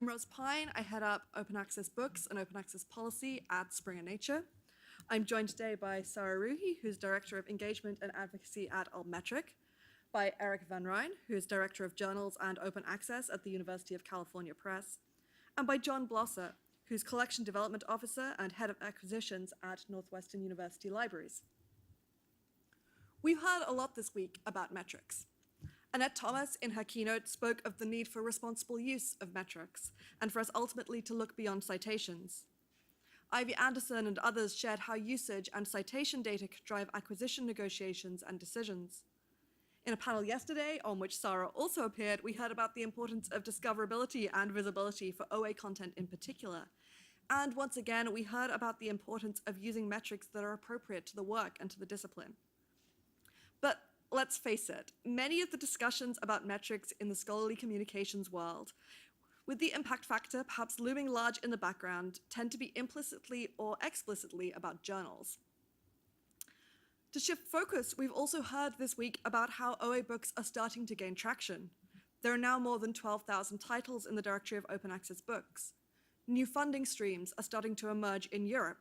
I'm Rose Pine. I head up open access books and open access policy at Springer Nature. I'm joined today by Sarah Rooky, who's Director of Engagement and Advocacy at Altmetric, by Eric Van Rijn, who's Director of Journals and Open Access at the University of California Press, and by John Blosser, who's Collection Development Officer and Head of Acquisitions at Northwestern University Libraries. We've heard a lot this week about metrics. Annette Thomas, in her keynote, spoke of the need for responsible use of metrics and for us ultimately to look beyond citations. Ivy Anderson and others shared how usage and citation data could drive acquisition negotiations and decisions. In a panel yesterday, on which Sarah also appeared, we heard about the importance of discoverability and visibility for OA content in particular. And once again, we heard about the importance of using metrics that are appropriate to the work and to the discipline. But let's face it, many of the discussions about metrics in the scholarly communications world, with the impact factor perhaps looming large in the background, tend to be implicitly or explicitly about journals. To shift focus, we've also heard this week about how OA books are starting to gain traction. There are now more than 12,000 titles in the directory of open access books. New funding streams are starting to emerge in Europe.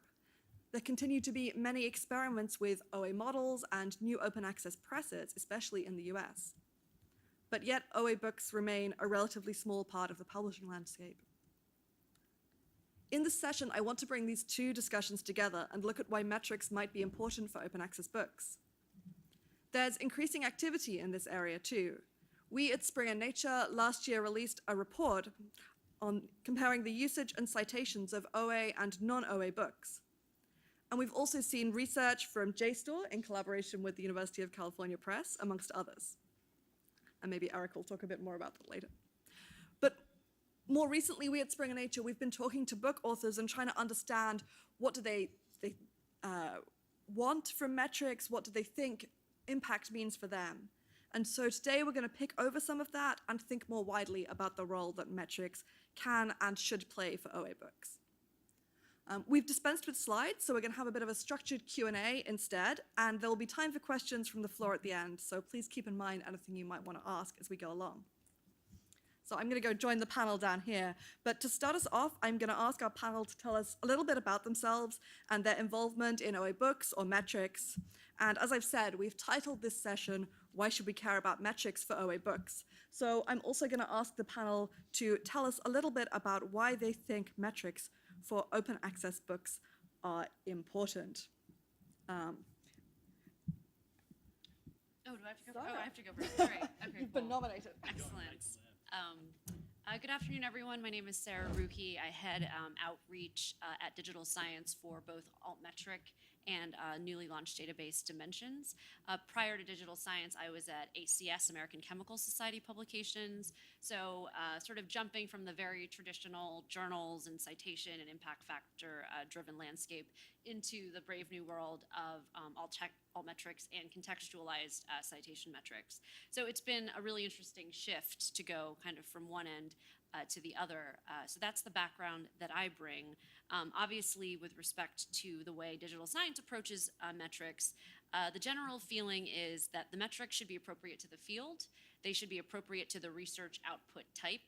There continue to be many experiments with OA models and new open access presses, especially in the US. But yet OA books remain a relatively small part of the publishing landscape. In this session, I want to bring these two discussions together and look at why metrics might be important for open access books. There's increasing activity in this area too. We at Springer Nature last year released a report on comparing the usage and citations of OA and non-OA books. And we've also seen research from JSTOR in collaboration with the University of California Press, amongst others. And maybe Eric will talk a bit more about that later. But more recently, we at Springer Nature, we've been talking to book authors and trying to understand what do they want from metrics, what do they think impact means for them. And so today we're going to pick over some of that and think more widely about the role that metrics can and should play for OA books. We've dispensed with slides, so we're going to have a bit of a structured Q&A instead, and there will be time for questions from the floor at the end, so please keep in mind anything you might want to ask as we go along. So I'm going to go join the panel down here, but to start us off, I'm going to ask our panel to tell us a little bit about themselves and their involvement in OA books or metrics. And as I've said, we've titled this session, Why Should We Care About Metrics for OA Books? So I'm also going to ask the panel to tell us a little bit about why they think metrics for open access books are important. Oh, do I have to go first? Oh, I have to go first. All right. Okay, You've been nominated. Excellent. Good afternoon, everyone. My name is Sarah Rooky. I head outreach at Digital Science for both Altmetric and newly launched database Dimensions. Prior to Digital Science, I was at ACS, American Chemical Society Publications. So sort of jumping from the very traditional journals and citation and impact factor driven landscape into the brave new world of altmetrics and contextualized citation metrics. So it's been a really interesting shift to go kind of from one end to the other. So that's the background that I bring. Obviously, with respect to the way digital science approaches metrics, the general feeling is that the metrics should be appropriate to the field. They should be appropriate to the research output type.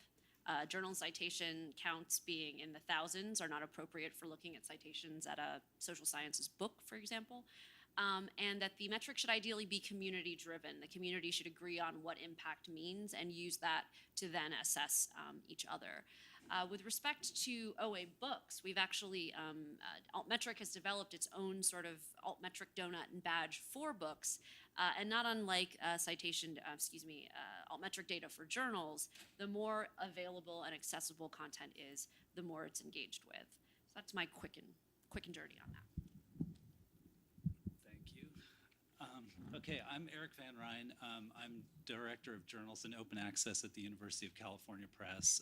Journal citation counts being in the thousands are not appropriate for looking at citations at a social sciences book, for example. And that the metric should ideally be community driven. The community should agree on what impact means and use that to then assess each other. With respect to OA books, we've actually, Altmetric has developed its own sort of Altmetric donut and badge for books. And not unlike Altmetric data for journals, the more available and accessible content is, the more it's engaged with. So that's my quick and dirty on that. Okay, I'm Eric Van Rijn. I'm Director of Journals and Open Access at the University of California Press.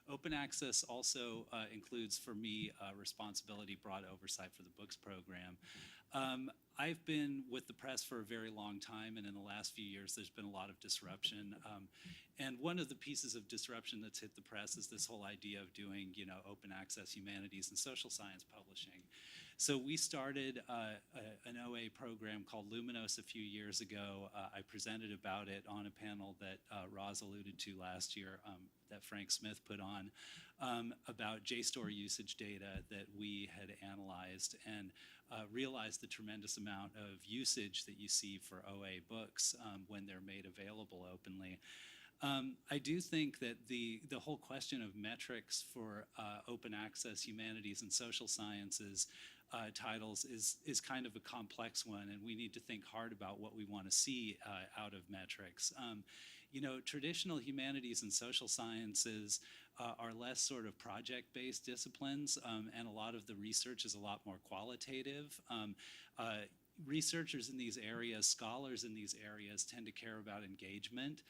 Open Access also includes, for me, responsibility, broad oversight for the books program. I've been with the press for a very long time, and in the last few years, there's been a lot of disruption. And one of the pieces of disruption that's hit the press is this whole idea of doing, open access humanities and social science publishing. So we started an OA program called Luminos a few years ago. I presented about it on a panel that Roz alluded to last year that Frank Smith put on about JSTOR usage data that we had analyzed and realized the tremendous amount of usage that you see for OA books when they're made available openly. I do think that the whole question of metrics for open access humanities and social sciences titles is kind of a complex one, and we need to think hard about what we want to see out of metrics. You know, traditional humanities and social sciences are less sort of project-based disciplines, and a lot of the research is a lot more qualitative. Researchers in these areas, scholars in these areas tend to care about engagement.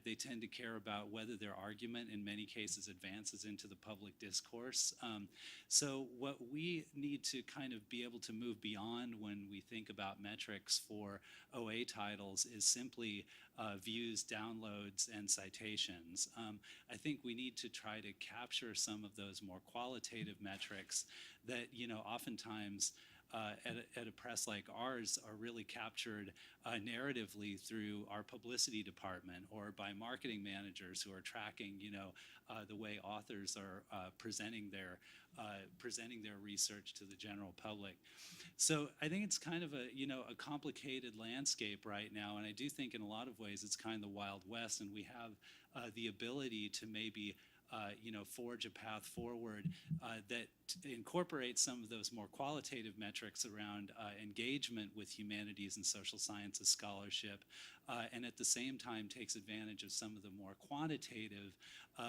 They tend to care about whether their argument in many cases advances into the public discourse. So what we need to kind of be able to move beyond when we think about metrics for OA titles is simply views, downloads, and citations. I think we need to try to capture some of those more qualitative metrics that, you know, oftentimes at a press like ours are really captured narratively through our publicity department or by marketing managers who are tracking, you know, the way authors are presenting their research to the general public. So I think it's kind of a complicated landscape right now, and I do think in a lot of ways it's kind of the Wild West, and we have the ability to maybe forge a path forward that incorporates some of those more qualitative metrics around engagement with humanities and social sciences scholarship, and at the same time takes advantage of some of the more quantitative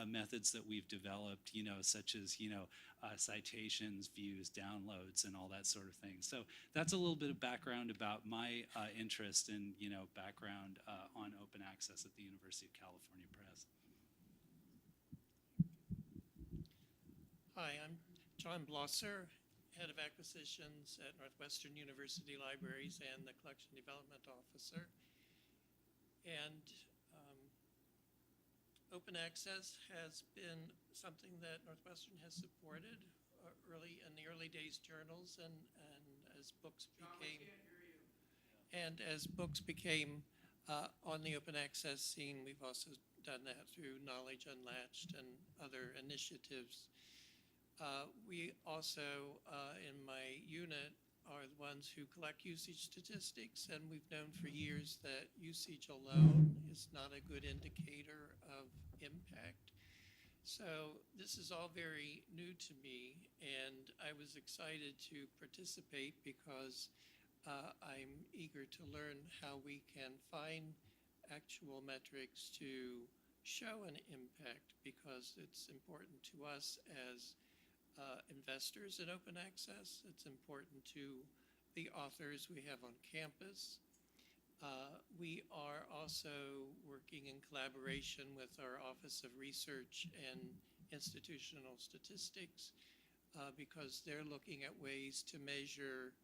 methods that we've developed, you know, such as, citations, views, downloads, and all that sort of thing. So that's a little bit of background about my interest and, background on open access at the University of California Press. Hi, I'm John Blosser, Head of Acquisitions at Northwestern University Libraries and the Collection Development Officer. And open access has been something that Northwestern has supported in the early days journals, and as books became on the open access scene, we've also done that through Knowledge Unlatched and other initiatives. We also, in my unit, are the ones who collect usage statistics, and we've known for years that usage alone is not a good indicator of impact. So this is all very new to me, and I was excited to participate because I'm eager to learn how we can find actual metrics to show an impact, because it's important to us as investors in open access. It's important to the authors we have on campus. We are also working in collaboration with our Office of Research and Institutional Statistics because they're looking at ways to measure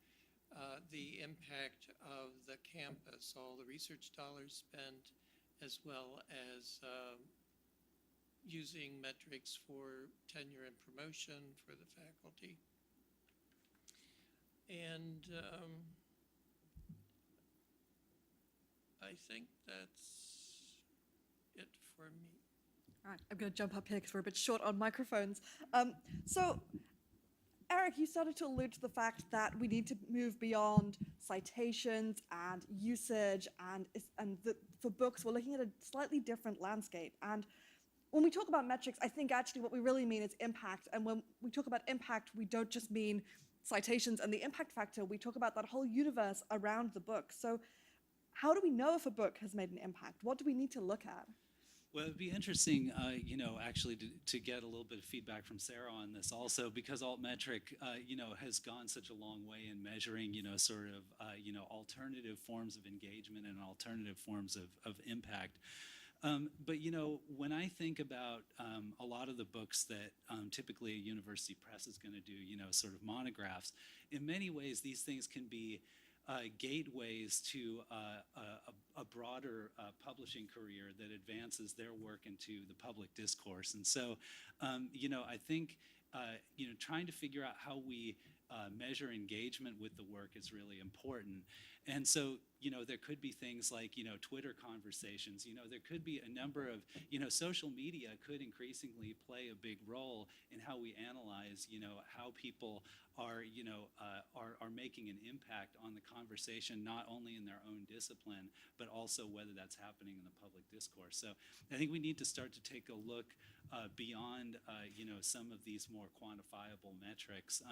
the impact of the campus, all the research dollars spent, as well as using metrics for tenure and promotion for the faculty. And I think that's it for me. All right, I'm going to jump up here because we're a bit short on microphones. So, Eric, you started to allude to the fact that we need to move beyond citations and usage, for books, we're looking at a slightly different landscape. And when we talk about metrics, I think actually what we really mean is impact. And when we talk about impact, we don't just mean citations and the impact factor. We talk about that whole universe around the book. So how do we know if a book has made an impact? What do we need to look at? Well, it'd be interesting, actually to get a little bit of feedback from Sarah on this also, because Altmetric, has gone such a long way in measuring, alternative forms of engagement and alternative forms of impact. But, when I think about a lot of the books that typically a university press is going to do, sort of monographs, in many ways these things can be gateways to a broader publishing career that advances their work into the public discourse. And so, I think, trying to figure out how we measure engagement with the work is really important. And so, there could be things like, Twitter conversations, there could be a number of, social media could increasingly play a big role in how we analyze, how people are, are making an impact on the conversation, not only in their own discipline, but also whether that's happening in the public discourse. So I think we need to start to take a look beyond, some of these more quantifiable metrics.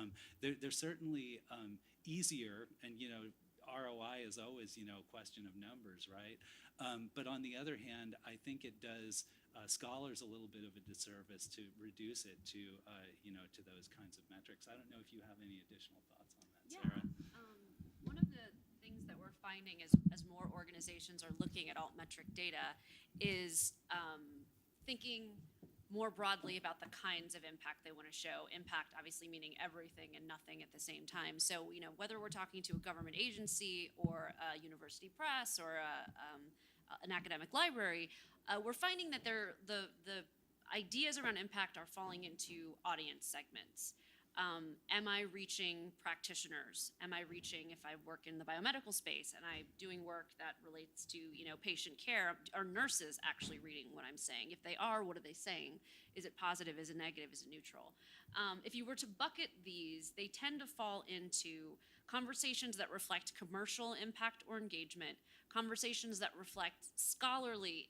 They're certainly easier, and, ROI is always, a question of numbers, right? But on the other hand, I think it does scholars a little bit of a disservice to reduce it to, to those kinds of metrics. I don't know if you have any additional thoughts on that, Sarah. One of the things that we're finding as more organizations are looking at altmetric data is thinking more broadly about the kinds of impact they want to show. Impact obviously meaning everything and nothing at the same time. So, whether we're talking to a government agency or a university press or an academic library, we're finding that the ideas around impact are falling into audience segments. Am I reaching practitioners? Am I reaching, if I work in the biomedical space and I'm doing work that relates to, patient care, are nurses actually reading what I'm saying? If they are, what are they saying? Is it positive? Is it negative? Is it neutral? If you were to bucket these, they tend to fall into conversations that reflect commercial impact or engagement, conversations that reflect scholarly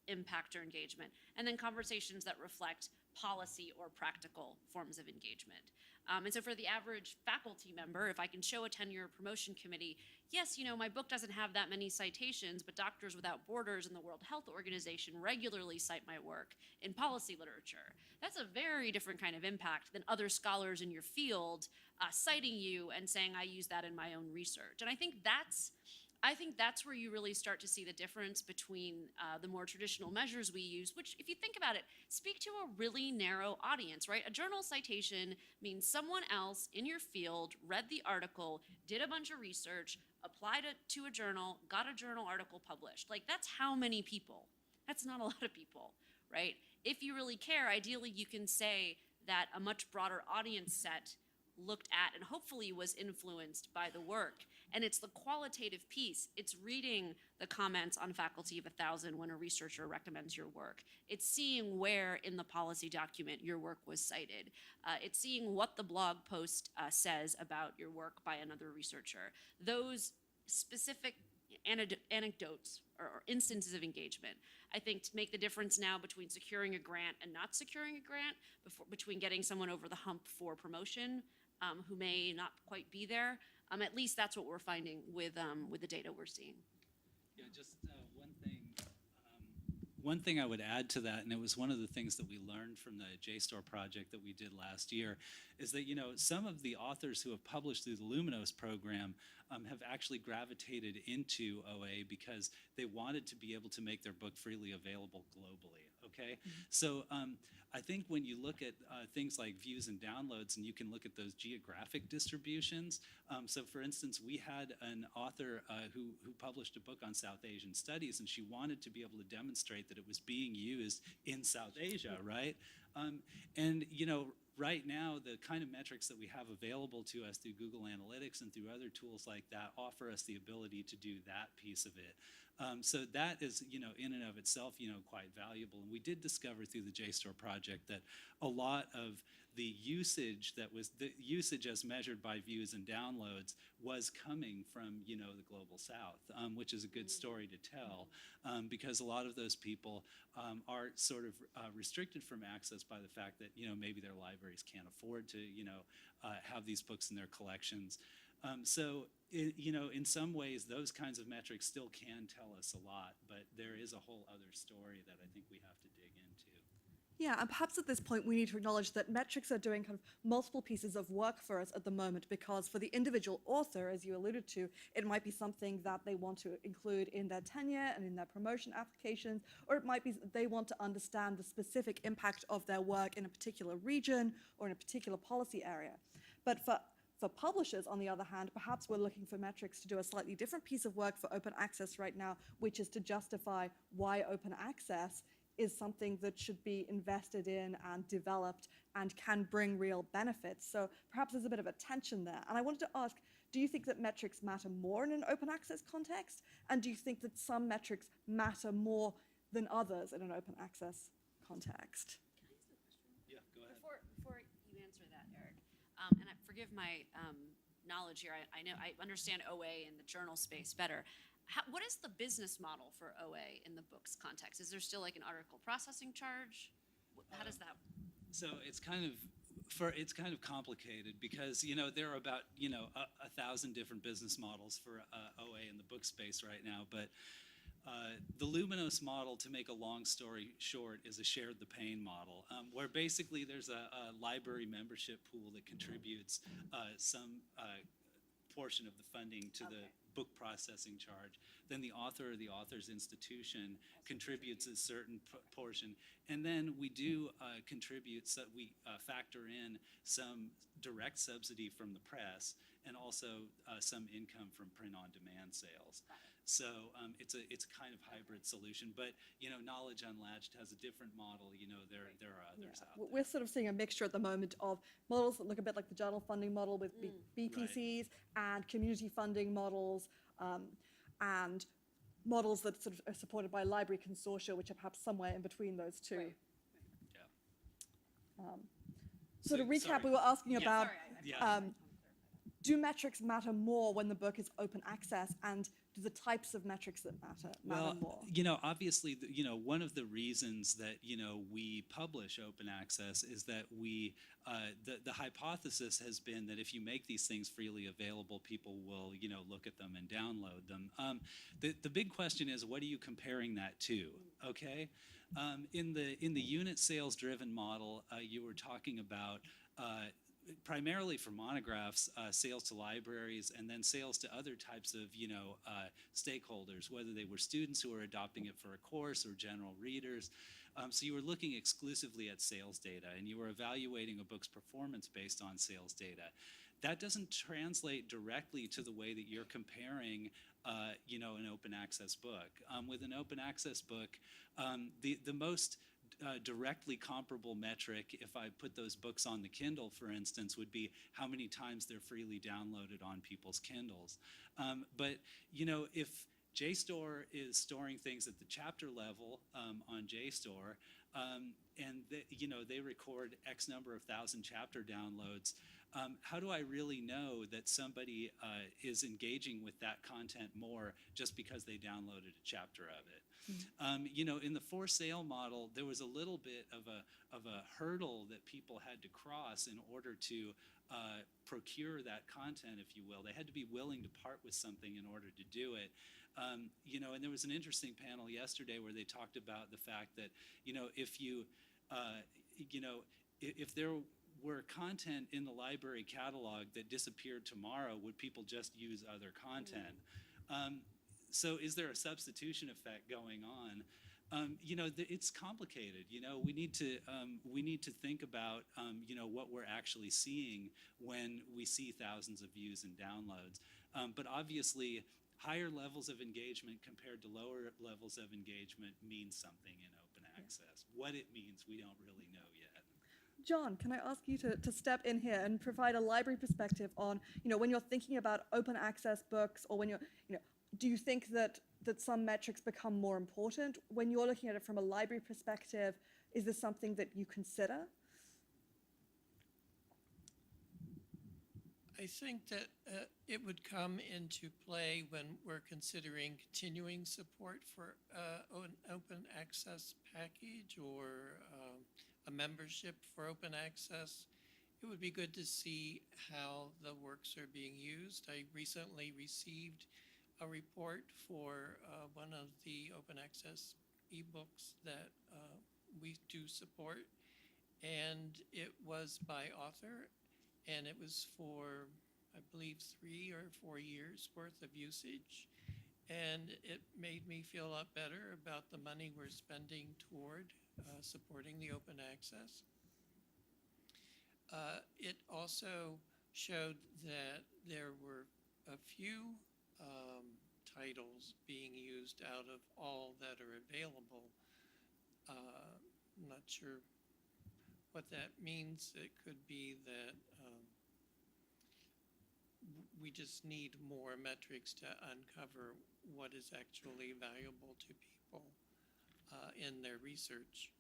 impact or engagement, and then conversations that reflect policy or practical forms of engagement. And so for the average faculty member, if I can show a tenure promotion committee, yes, my book doesn't have that many citations, but Doctors Without Borders and the World Health Organization regularly cite my work in policy literature. That's a very different kind of impact than other scholars in your field citing you and saying I use that in my own research. And I think that's where you really start to see the difference between the more traditional measures we use, which, if you think about it, speak to a really narrow audience, right? A journal citation means someone else in your field read the article, did a bunch of research, applied it to a journal, got a journal article published. Like, that's how many people? That's not a lot of people, right? If you really care, ideally you can say that a much broader audience set looked at and hopefully was influenced by the work. And it's the qualitative piece. It's reading the comments on Faculty of 1,000 when a researcher recommends your work. It's seeing where in the policy document your work was cited. It's seeing what the blog post says about your work by another researcher. Those specific anecdotes or instances of engagement, I think, to make the difference now between securing a grant and not securing a grant, between getting someone over the hump for promotion who may not quite be there. At least that's what we're finding with the data we're seeing. Yeah, just one thing I would add to that, and it was one of the things that we learned from the JSTOR project that we did last year, is that some of the authors who have published through the Luminos program have actually gravitated into OA because they wanted to be able to make their book freely available globally. Okay, so I think when you look at things like views and downloads, and you can look at those geographic distributions. So, for instance, we had an author who published a book on South Asian studies, and she wanted to be able to demonstrate that it was being used in South Asia, right? And right now, the kind of metrics that we have available to us through Google Analytics and through other tools like that offer us the ability to do that piece of it. So that is, in and of itself, quite valuable. And we did discover through the JSTOR project that a lot of the usage as measured by views and downloads was coming from, the Global South, which is a good story to tell, because a lot of those people are sort of restricted from access by the fact that, maybe their libraries can't afford to, have these books in their collections. So, in some ways, those kinds of metrics still can tell us a lot, but there is a whole other story that I think we have to dig into. Yeah, and perhaps at this point we need to acknowledge that metrics are doing kind of multiple pieces of work for us at the moment, because for the individual author, as you alluded to, it might be something that they want to include in their tenure and in their promotion applications, or it might be that they want to understand the specific impact of their work in a particular region or in a particular policy area. But for publishers, on the other hand, perhaps we're looking for metrics to do a slightly different piece of work for open access right now, which is to justify why open access is something that should be invested in and developed and can bring real benefits. So perhaps there's a bit of a tension there. And I wanted to ask, do you think that metrics matter more in an open access context? And do you think that some metrics matter more than others in an open access context? Yeah, go ahead. Before you answer that, Eric, and forgive my knowledge here, I understand OA in the journal space better. What is the business model for OA in the books context? Is there still like an article processing charge? How does that? So it's kind of complicated because there are about 1,000 different business models for OA in the book space right now, but the Luminos model, to make a long story short, is a shared the pain model, where basically there's a library membership pool that contributes some portion of the funding to the book processing charge. Then the author or the author's institution contributes a certain portion. And then we do contribute, so we factor in some direct subsidy from the press and also some income from print-on-demand sales. So it's a kind of hybrid solution, but Knowledge Unlatched has a different model. There are others out there. We're sort of seeing a mixture at the moment of models that look a bit like the journal funding model with BPCs and community funding models, and models that sort of are supported by library consortia, which are perhaps somewhere in between those two. Right. Yeah. So to recap, sorry. we were asking about, Yeah. do metrics matter more when the book is open access, and do the types of metrics that matter more? Obviously, one of the reasons that, we publish open access is that the hypothesis has been that if you make these things freely available, people will, look at them and download them. The big question is, what are you comparing that to, okay? In the unit sales driven model, you were talking about primarily for monographs, sales to libraries, and then sales to other types of, stakeholders, whether they were students who were adopting it for a course or general readers. So you were looking exclusively at sales data, and you were evaluating a book's performance based on sales data. That doesn't translate directly to the way that you're comparing, an open access book. With an open access book, the most directly comparable metric, if I put those books on the Kindle, for instance, would be how many times they're freely downloaded on people's Kindles. But if JSTOR is storing things at the chapter level on JSTOR, and they record X number of thousand chapter downloads, how do I really know that somebody is engaging with that content more just because they downloaded a chapter of it? In the for sale model, there was a little bit of a hurdle that people had to cross in order to procure that content, if you will. They had to be willing to part with something in order to do it. And there was an interesting panel yesterday where they talked about the fact that, if there were content in the library catalog that disappeared tomorrow, would people just use other content? So is there a substitution effect going on? It's complicated. We need to think about what we're actually seeing when we see thousands of views and downloads. But obviously, higher levels of engagement compared to lower levels of engagement means something in open access. What it means, we don't really know yet. John, can I ask you to step in here and provide a library perspective on, when you're thinking about open access books, or when you're, do you think that some metrics become more important? When you're looking at it from a library perspective, is this something that you consider? I think that it would come into play when we're considering continuing support for an open access package or a membership for open access. It would be good to see how the works are being used. I recently received a report for one of the open access ebooks that we do support, and it was by author, and it was for, I believe, 3 or 4 years worth of usage, and it made me feel a lot better about the money we're spending toward supporting the open access. It also showed that there were a few titles being used out of all that are available. I'm not sure what that means. It could be that we just need more metrics to uncover what is actually valuable to people in their research.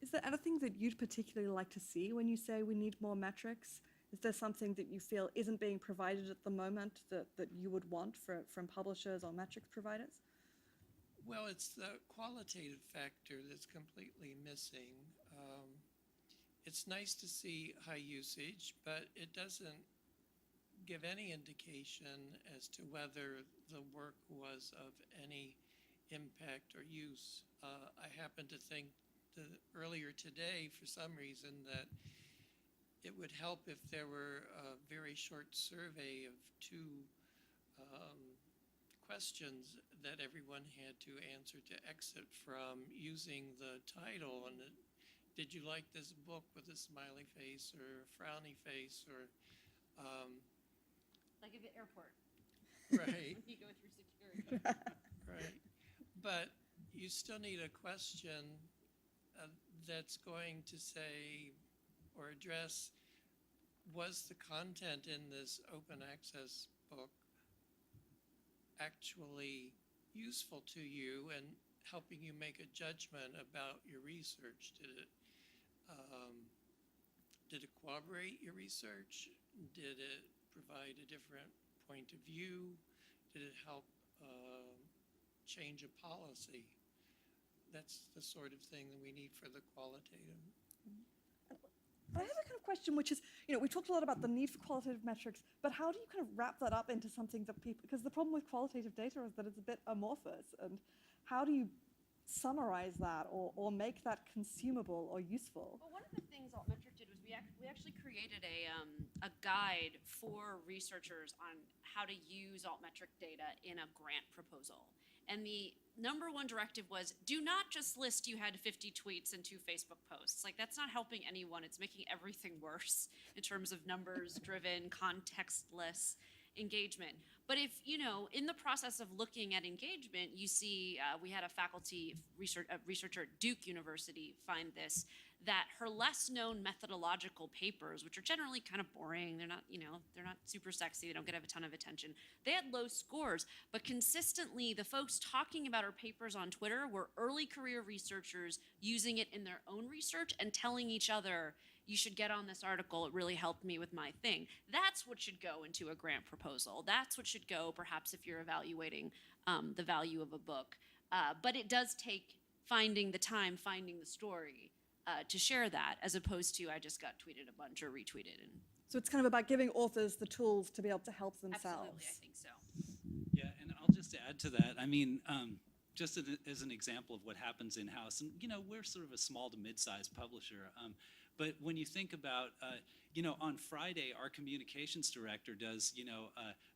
Is there anything that you'd particularly like to see when you say we need more metrics? Is there something that you feel isn't being provided at the moment that you would want from publishers or metrics providers? Well, it's the qualitative factor that's completely missing. It's nice to see high usage, but it doesn't give any indication as to whether the work was of any impact or use. I happen to think that earlier today, for some reason, that it would help if there were a very short survey of 2 questions that everyone had to answer to exit from using the title. And did you like this book with a smiley face or a frowny face or Like at the airport, right, when you go through security. right. But you still need a question that's going to say or address, was the content in this open access book actually useful to you and helping you make a judgment about your research? Did it corroborate your research? Did it provide a different point of view? Did it help change a policy? That's the sort of thing that we need for the qualitative. I have a kind of question, which is, we talked a lot about the need for qualitative metrics, but how do you kind of wrap that up into something that people, because the problem with qualitative data is that it's a bit amorphous, and how do you summarize that or make that consumable or useful? Well, one of the things Altmetric did was we actually created a guide for researchers on how to use Altmetric data in a grant proposal. And the number one directive was, do not just list you had 50 tweets and 2 Facebook posts. Like, that's not helping anyone. It's making everything worse in terms of numbers-driven, contextless engagement. But if, in the process of looking at engagement, you see, we had a faculty researcher at Duke University find this, that her less known methodological papers, which are generally kind of boring, they're not super sexy, they don't get a ton of attention, they had low scores, but consistently the folks talking about her papers on Twitter were early career researchers using it in their own research and telling each other, you should get on this article, it really helped me with my thing. That's what should go into a grant proposal. That's what should go, perhaps, if you're evaluating the value of a book. But it does take finding the time, finding the story to share that, as opposed to I just got tweeted a bunch or retweeted. And So it's kind of about giving authors the tools to be able to help themselves. absolutely, I think so. Yeah, and I'll just add to that. I mean, just as an example of what happens in-house, and we're sort of a small to mid-sized publisher, but when you think about, on Friday, our communications director does,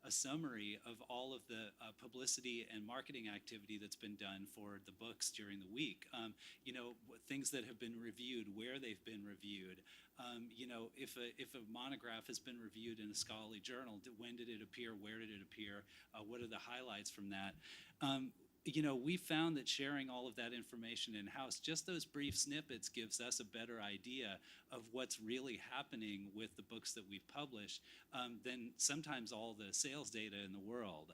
a summary of all of the publicity and marketing activity that's been done for the books during the week. Things that have been reviewed, where they've been reviewed. If a monograph has been reviewed in a scholarly journal, when did it appear? Where did it appear? What are the highlights from that? We found that sharing all of that information in-house, just those brief snippets, gives us a better idea of what's really happening with the books that we've published than sometimes all the sales data in the world.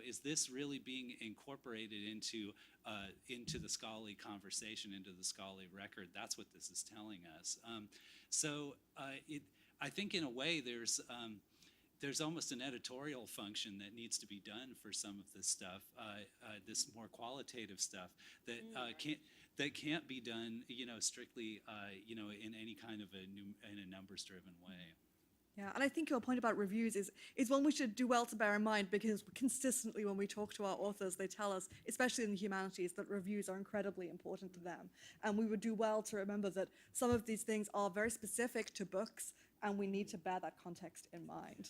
Is this really being incorporated into the scholarly conversation, into the scholarly record? That's what this is telling us. I think in a way there's almost an editorial function that needs to be done for some of this stuff, this more qualitative stuff that can't be done, strictly, in any kind of in a numbers-driven way. Yeah, and I think your point about reviews is one we should do well to bear in mind, because consistently when we talk to our authors, they tell us, especially in the humanities, that reviews are incredibly important to them. And we would do well to remember that some of these things are very specific to books, and we need to bear that context in mind.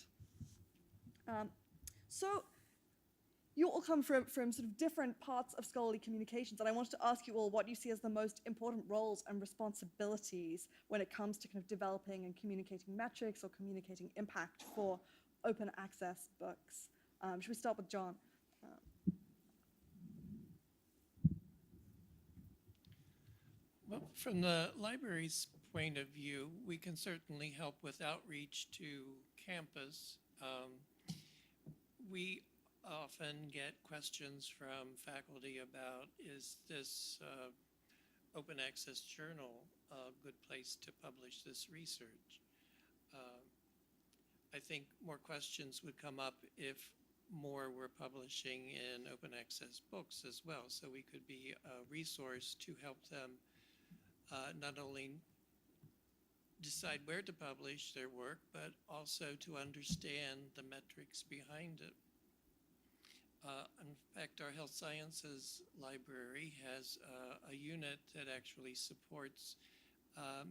So you all come from sort of different parts of scholarly communications, and I wanted to ask you all what you see as the most important roles and responsibilities when it comes to kind of developing and communicating metrics or communicating impact for open access books. Should we start with John? From the library's point of view, we can certainly help with outreach to campus. We often get questions from faculty about, is this open access journal a good place to publish this research? I think more questions would come up if more were publishing in open access books as well, so we could be a resource to help them not only decide where to publish their work, but also to understand the metrics behind it. In fact, our health sciences library has a unit that actually supports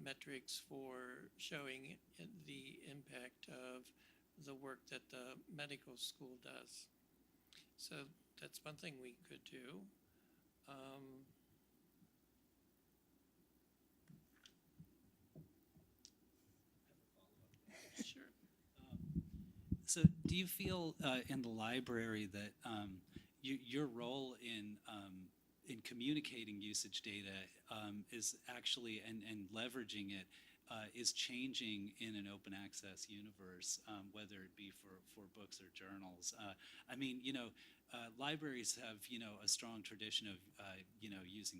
metrics for showing the impact of the work that the medical school does. So that's one thing we could do. Sure. So do you feel in the library that your role in communicating usage data is actually, and leveraging it, is changing in an open access universe, whether it be for books or journals? I mean, libraries have, a strong tradition of, using,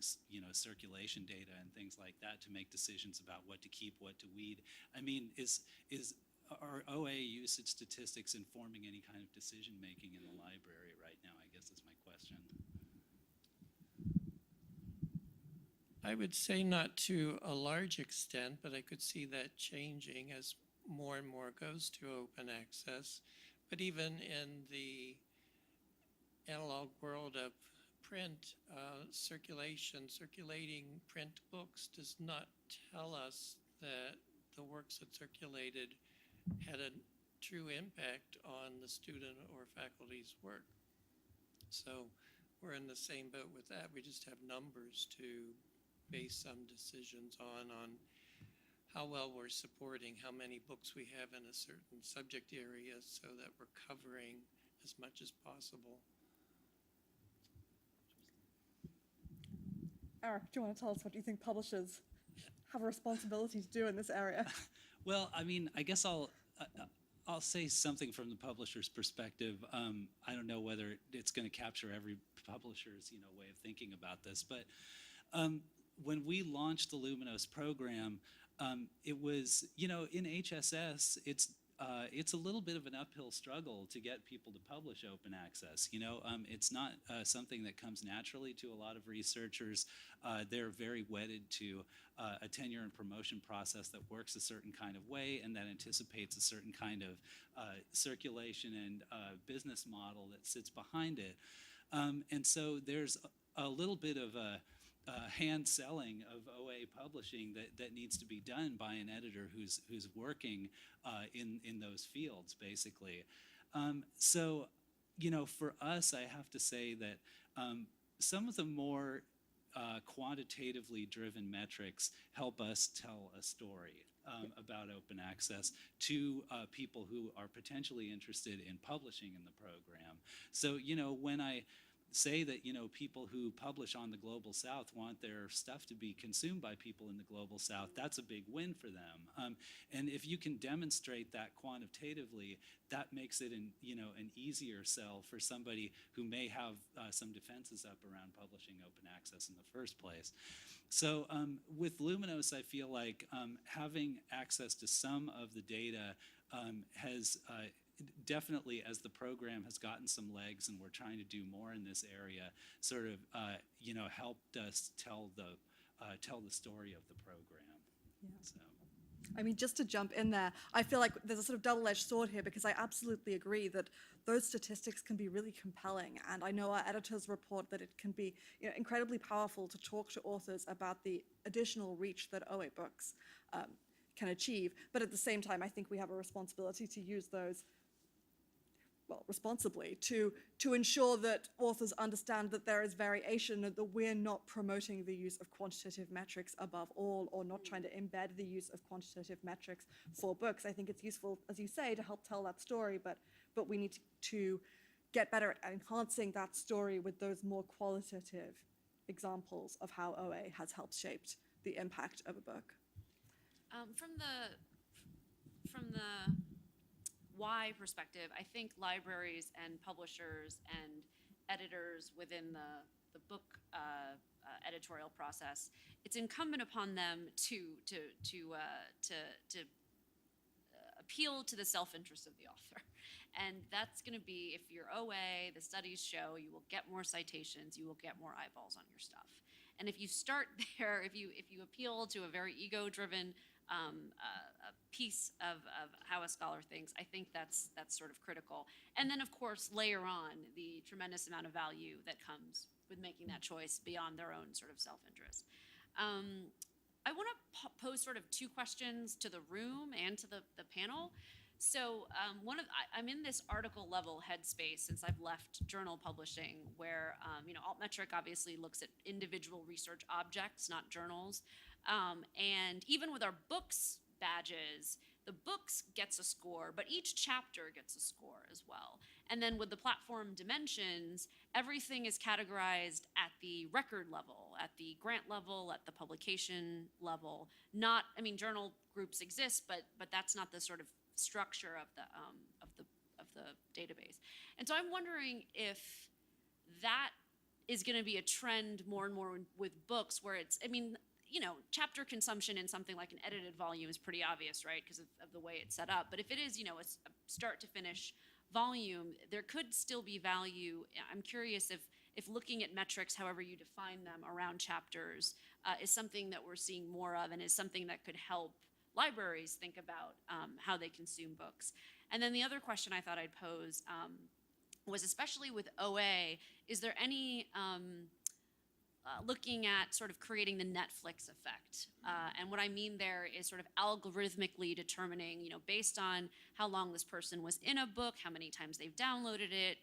circulation data and things like that to make decisions about what to keep, what to weed. I mean, are OA usage statistics informing any kind of decision making in the library right now, I guess is my question. I would say not to a large extent, but I could see that changing as more and more goes to open access. But even in the analog world of print, circulating print books does not tell us that the works that circulated had a true impact on the student or faculty's work. So we're in the same boat with that. We just have numbers to base some decisions on how well we're supporting, how many books we have in a certain subject area so that we're covering as much as possible. Eric, do you want to tell us what you think publishers have a responsibility to do in this area? Well, I mean, I guess I'll say something from the publisher's perspective. I don't know whether it's going to capture every publisher's way of thinking about this, but when we launched the Luminos program, it was in HSS it's a little bit of an uphill struggle to get people to publish open access. It's not something that comes naturally to a lot of researchers. They're very wedded to a tenure and promotion process that works a certain kind of way and that anticipates a certain kind of circulation and business model that sits behind it. And so there's a little bit of a hand selling of OA publishing that needs to be done by an editor who's working in those fields, basically. So, for us, I have to say that some of the more quantitatively driven metrics help us tell a story about open access to people who are potentially interested in publishing in the program. So, when I say that people who publish on the Global South want their stuff to be consumed by people in the Global South, that's a big win for them. And if you can demonstrate that quantitatively, that makes it an easier sell for somebody who may have some defenses up around publishing open access in the first place. So with Luminos, I feel like having access to some of the data has definitely, as the program has gotten some legs and we're trying to do more in this area, sort of helped us tell the story of the program. Yeah. So. I mean, just to jump in there, I feel like there's a sort of double-edged sword here because I absolutely agree that those statistics can be really compelling. And I know our editors report that it can be incredibly powerful to talk to authors about the additional reach that OA books can achieve. But at the same time, I think we have a responsibility to use those responsibly to ensure that authors understand that there is variation and that we're not promoting the use of quantitative metrics above all or not trying to embed the use of quantitative metrics for books. I think it's useful, as you say, to help tell that story, but we need to get better at enhancing that story with those more qualitative examples of how OA has helped shaped the impact of a book? From the why perspective, I think libraries and publishers and editors within the book editorial process, it's incumbent upon them to appeal to the self-interest of the author. And that's going to be, if you're OA, the studies show you will get more citations, you will get more eyeballs on your stuff. And if you start there, if you appeal to a very ego-driven a piece of how a scholar thinks, I think that's sort of critical. And then, of course, layer on the tremendous amount of value that comes with making that choice beyond their own sort of self-interest. I want to pose sort of two questions to the room and to the panel. So I'm in this article level headspace since I've left journal publishing, where Altmetric obviously looks at individual research objects, not journals. And even with our books badges, the books gets a score, but each chapter gets a score as well. And then with the platform dimensions, everything is categorized at the record level, at the grant level, at the publication level. Journal groups exist, but that's not the sort of structure of the database. And so I'm wondering if that is going to be a trend more and more with books, where it's, chapter consumption in something like an edited volume is pretty obvious, right, because of the way it's set up. But if it is, a start to finish volume, there could still be value. I'm curious if looking at metrics, however you define them, around chapters is something that we're seeing more of, and is something that could help libraries think about how they consume books. And then the other question I thought I'd pose was, especially with OA, is there any looking at sort of creating the Netflix effect? And what I mean there is sort of algorithmically determining, based on how long this person was in a book, how many times they've downloaded it,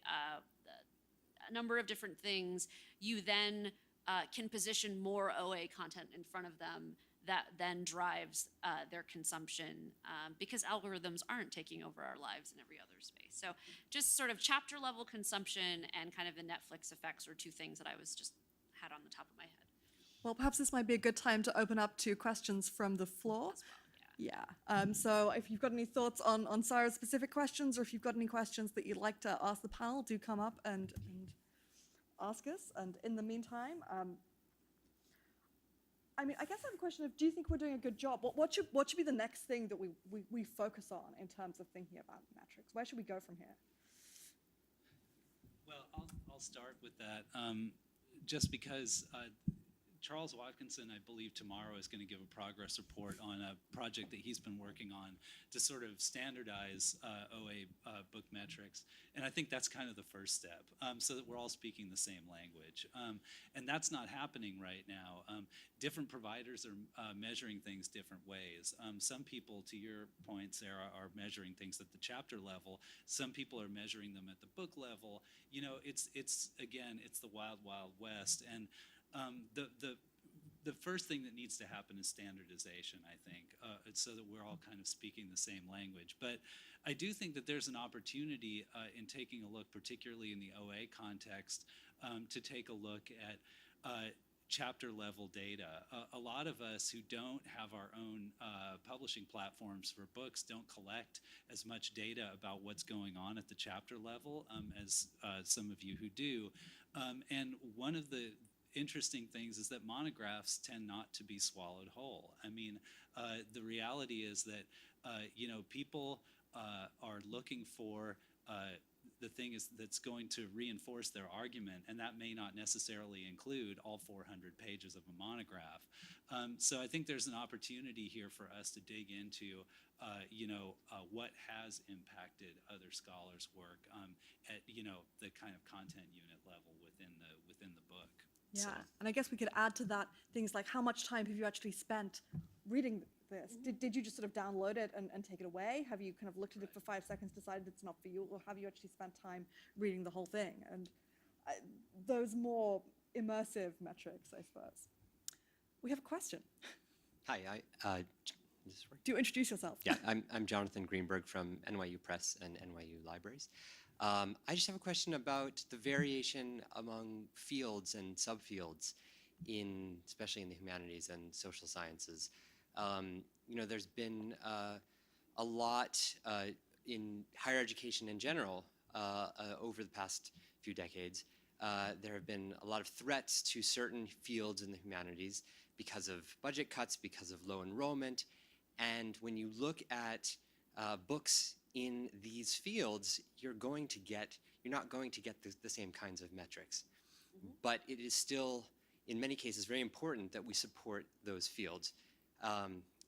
a number of different things, you then can position more OA content in front of them that then drives their consumption, because algorithms aren't taking over our lives in every other space. So just sort of chapter level consumption and kind of the Netflix effects are two things that I was just had on the top of my head. Well, perhaps this might be a good time to open up to questions from the floor. As well, Yeah. So if you've got any thoughts on Sarah's specific questions, or if you've got any questions that you'd like to ask the panel, do come up and ask us. And in the meantime, I guess I have a question of, do you think we're doing a good job? What should be the next thing that we focus on in terms of thinking about metrics? Where should we go from here? Well, I'll start with that. Just because Charles Watkinson, I believe, tomorrow is going to give a progress report on a project that he's been working on to sort of standardize OA book metrics. And I think that's kind of the first step, so that we're all speaking the same language. And that's not happening right now. Different providers are measuring things different ways. Some people, to your point, Sarah, are measuring things at the chapter level. Some people are measuring them at the book level. It's the wild, wild west. And the first thing that needs to happen is standardization, I think, so that we're all kind of speaking the same language. But I do think that there's an opportunity in taking a look, particularly in the OA context, to take a look at chapter level data. A lot of us who don't have our own publishing platforms for books don't collect as much data about what's going on at the chapter level as some of you who do. And one of the interesting things is that monographs tend not to be swallowed whole. The reality is that people are looking for the thing that's going to reinforce their argument, and that may not necessarily include all 400 pages of a monograph. So I think there's an opportunity here for us to dig into what has impacted other scholars' work at the kind of content unit level within the book. Yeah, So. and I guess we could add to that things like, how much time have you actually spent reading this? Did you just sort of download it and take it away? Have you kind of looked at it for 5 seconds, decided it's not for you, or have you actually spent time reading the whole thing? And those more immersive metrics, I suppose. We have a question. Hi, does this work? Do introduce yourself. Yeah, I'm Jonathan Greenberg from NYU Press and NYU Libraries. I just have a question about the variation among fields and subfields especially in the humanities and social sciences. There's been a lot in higher education in general over the past few decades. There have been a lot of threats to certain fields in the humanities because of budget cuts, because of low enrollment. And when you look at books in these fields, you're not going to get the same kinds of metrics. But it is still, in many cases, very important that we support those fields.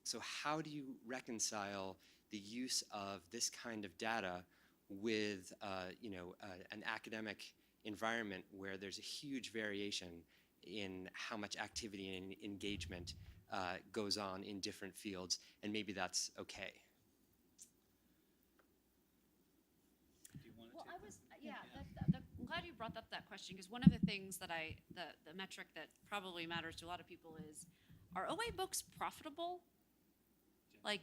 So how do you reconcile the use of this kind of data with an academic environment where there's a huge variation in how much activity and engagement goes on in different fields, and maybe that's okay? Do you want to Well, take I was, that? yeah, Yeah. I'm glad you brought up that question, because one of the things that the metric that probably matters to a lot of people is, are OA books profitable? Like,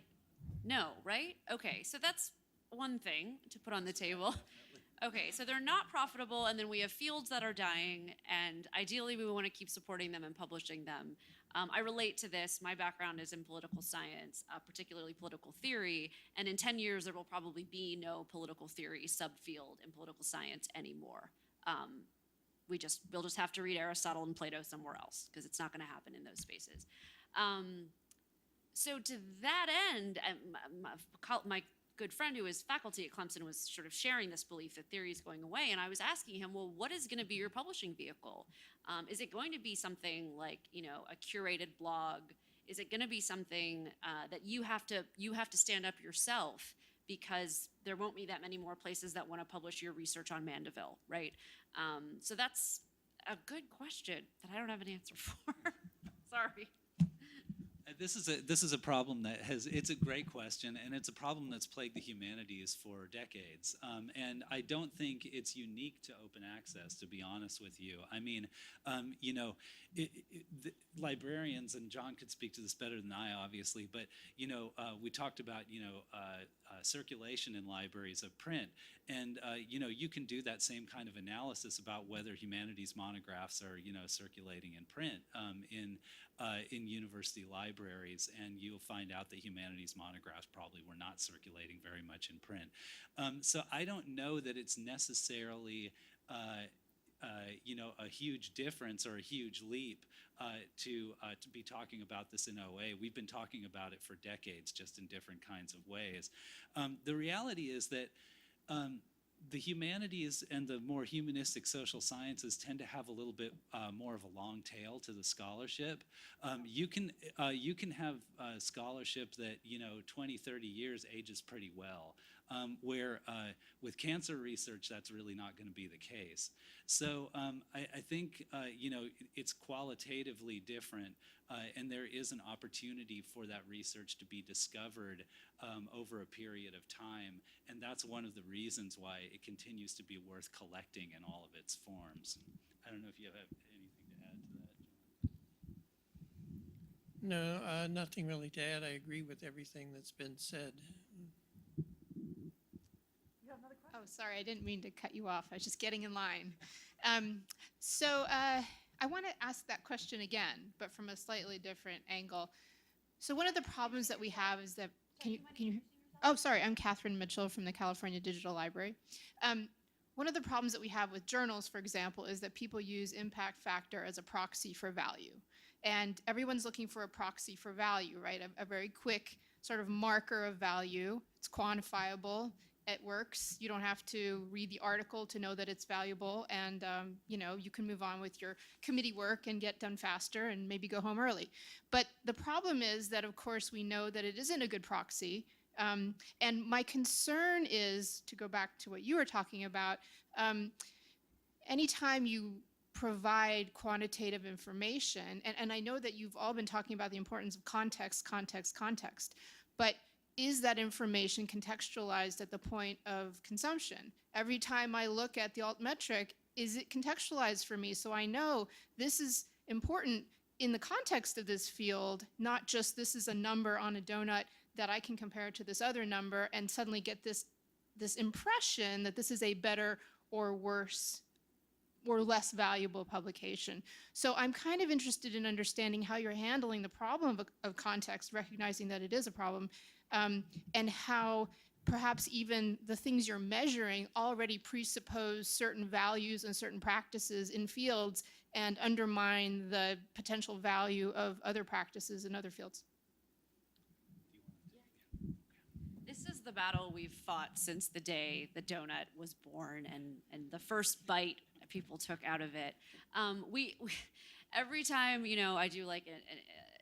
no, right? Okay, so that's one thing to put on the table. Okay, so they're not profitable, and then we have fields that are dying, and ideally we want to keep supporting them and publishing them. I relate to this. My background is in political science, particularly political theory, and in 10 years there will probably be no political theory subfield in political science anymore. We'll just have to read Aristotle and Plato somewhere else, because it's not going to happen in those spaces. So to that end, my good friend who is faculty at Clemson was sort of sharing this belief that theory is going away, and I was asking him, well, what is going to be your publishing vehicle? Is it going to be something like, a curated blog? Is it going to be something that you have to stand up yourself, because there won't be that many more places that want to publish your research on Mandeville, right? So that's a good question that I don't have an answer for. Sorry. This is a problem it's a great question, and it's a problem that's plagued the humanities for decades. And I don't think it's unique to open access, to be honest with you. I mean, the librarians, and John could speak to this better than I, obviously, but we talked about circulation in libraries of print, and you can do that same kind of analysis about whether humanities monographs are circulating in print in university libraries, and you'll find out that humanities monographs probably were not circulating very much in print. So I don't know that it's necessarily a huge difference or a huge leap to be talking about this in OA. We've been talking about it for decades, just in different kinds of ways. The reality is that the humanities and the more humanistic social sciences tend to have a little bit more of a long tail to the scholarship. You can have scholarship that 20, 30 years ages pretty well, where with cancer research that's really not going to be the case. So I think it's qualitatively different, and there is an opportunity for that research to be discovered over a period of time, and that's one of the reasons why it continues to be worth collecting in all of its forms. I don't know if you have anything to add to that, John. No, nothing really to add. I agree with everything that's been said. Oh, sorry, I didn't mean to cut you off. I was just getting in line. I want to ask that question again, but from a slightly different angle. So one of the problems that we have is that, can you, oh, sorry, I'm Catherine Mitchell from the California Digital Library. One of the problems that we have with journals, for example, is that people use impact factor as a proxy for value. And everyone's looking for a proxy for value, right? A very quick sort of marker of value. It's quantifiable. It works. You don't have to read the article to know that it's valuable, and you can move on with your committee work and get done faster and maybe go home early. But the problem is that, of course, we know that it isn't a good proxy. And my concern is, to go back to what you were talking about, anytime you provide quantitative information, and I know that you've all been talking about the importance of context, but is that information contextualized at the point of consumption? Every time I look at the alt metric, is it contextualized for me? So I know this is important in the context of this field, not just this is a number on a donut that I can compare to this other number and suddenly get this impression that this is a better or worse or less valuable publication. So I'm kind of interested in understanding how you're handling the problem of context, recognizing that it is a problem, and how perhaps even the things you're measuring already presuppose certain values and certain practices in fields and undermine the potential value of other practices in other fields. This is the battle we've fought since the day the donut was born and the first bite people took out of it. We every time, I do like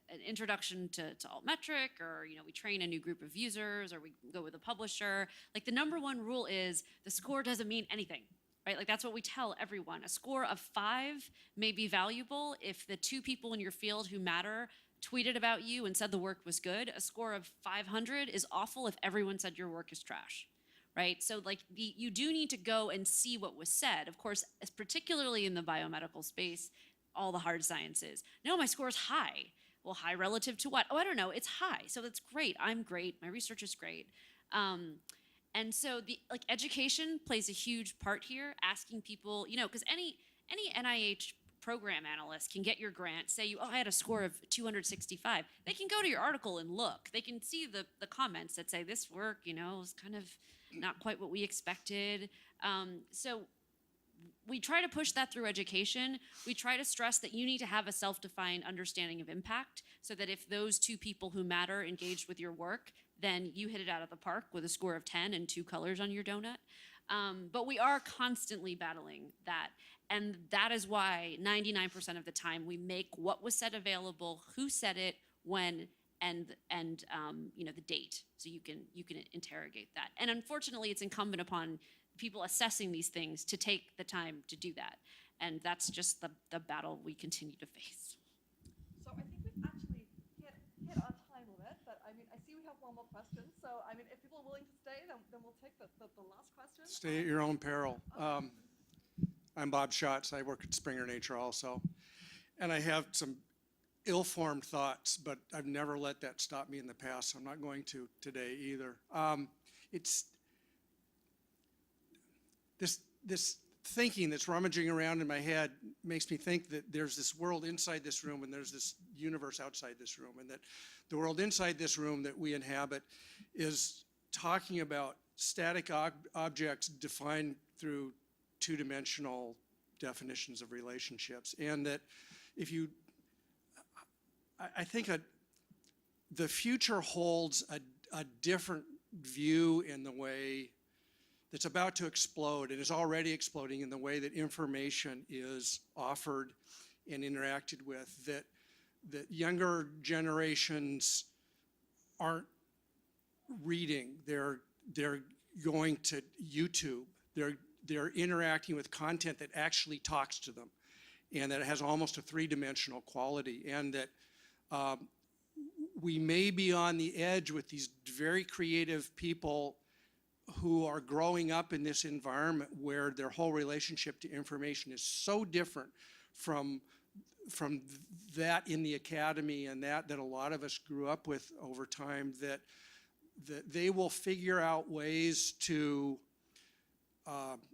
an introduction to altmetric, or we train a new group of users, or we go with a publisher, like the number one rule is the score doesn't mean anything, right? Like that's what we tell everyone. A score of 5 may be valuable if the 2 people in your field who matter tweeted about you and said the work was good. A score of 500 is awful if everyone said your work is trash, right? So like you do need to go and see what was said. Of course, as particularly in the biomedical space, all the hard sciences. No, my score is high. Well, high relative to what? Oh, I don't know. It's high. So that's great. I'm great. My research is great. And so the education plays a huge part here, asking people, because any NIH program analyst can get your grant, say I had a score of 265. They can go to your article and look. They can see the comments that say this work, is kind of not quite what we expected. So we try to push that through education. We try to stress that you need to have a self-defined understanding of impact, so that if those 2 people who matter engaged with your work, then you hit it out of the park with a score of 10 and 2 colors on your donut. But we are constantly battling that. And that is why 99% of the time we make what was said available, who said it, when, and the date, so you can interrogate that. And unfortunately, it's incumbent upon people assessing these things to take the time to do that. And that's just the battle we continue to face. So I think we've actually hit our time limit, but I see we have one more question. So if people are willing to stay, then we'll take the last question. Stay at your own peril. I'm Bob Schatz. I work at Springer Nature also. And I have some ill-formed thoughts, but I've never let that stop me in the past, so I'm not going to today either. It's this thinking that's rummaging around in my head makes me think that there's this world inside this room and there's this universe outside this room, and that the world inside this room that we inhabit is talking about static objects defined through 2-dimensional definitions of relationships. And that I think the future holds a different view in the way that's about to explode and is already exploding in the way that information is offered and interacted with, that younger generations aren't reading, they're going to YouTube, they're interacting with content that actually talks to them, and that it has almost a 3-dimensional quality, and that we may be on the edge with these very creative people who are growing up in this environment where their whole relationship to information is so different from that in the academy and that a lot of us grew up with over time, that they will figure out ways to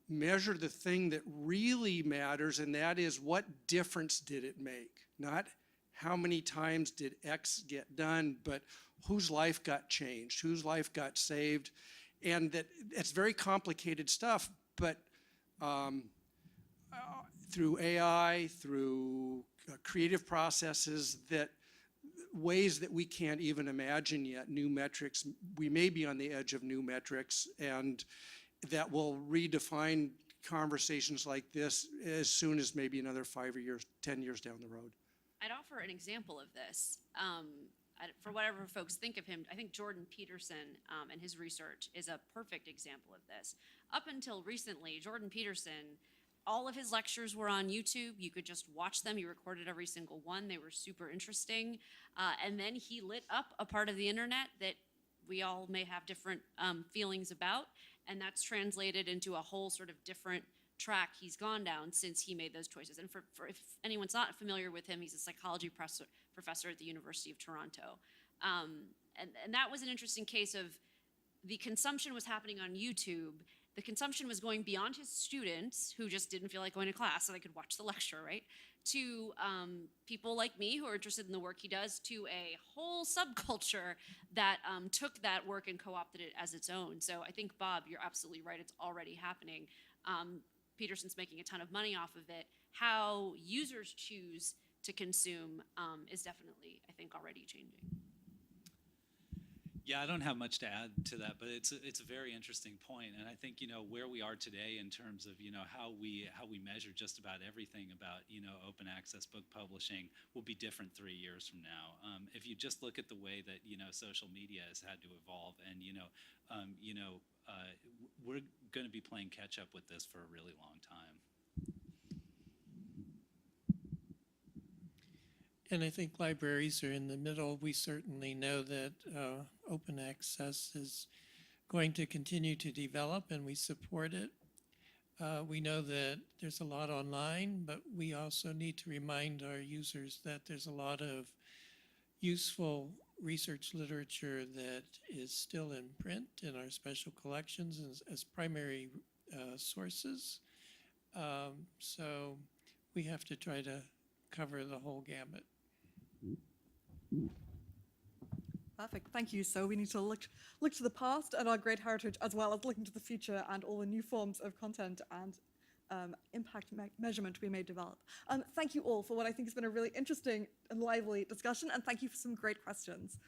measure the thing that really matters, and that is, what difference did it make? Not how many times did X get done, but whose life got changed, whose life got saved. And that it's very complicated stuff, but through AI, through creative processes, that ways that we can't even imagine yet, new metrics, we may be on the edge of new metrics, and that will redefine conversations like this as soon as maybe another 5 years, 10 years down the road. I'd offer an example of this. For whatever folks think of him, I think Jordan Peterson and his research is a perfect example of this. Up until recently, Jordan Peterson, all of his lectures were on YouTube. You could just watch them. He recorded every single one. They were super interesting. And then he lit up a part of the internet that we all may have different feelings about. And that's translated into a whole sort of different track he's gone down since he made those choices. And for if anyone's not familiar with him, he's a psychology professor at the University of Toronto. And that was an interesting case of the consumption was happening on YouTube, the consumption was going beyond his students who just didn't feel like going to class so they could watch the lecture, right? To people like me who are interested in the work he does, to a whole subculture that took that work and co-opted it as its own. So I think, Bob, you're absolutely right. It's already happening. Peterson's making a ton of money off of it. How users choose to consume is definitely, I think, already changing. Yeah, I don't have much to add to that, but it's a very interesting point, and I think where we are today in terms of how we measure just about everything about open access book publishing will be different 3 years from now. If you just look at the way that social media has had to evolve, and we're going to be playing catch up with this for a really long time. And I think libraries are in the middle. We certainly know that open access is going to continue to develop, and we support it. We know that there's a lot online, but we also need to remind our users that there's a lot of useful research literature that is still in print in our special collections as primary sources. So we have to try to cover the whole gamut. Perfect. Thank you. So we need to look to the past and our great heritage, as well as looking to the future and all the new forms of content and impact measurement we may develop. Thank you all for what I think has been a really interesting and lively discussion, and thank you for some great questions.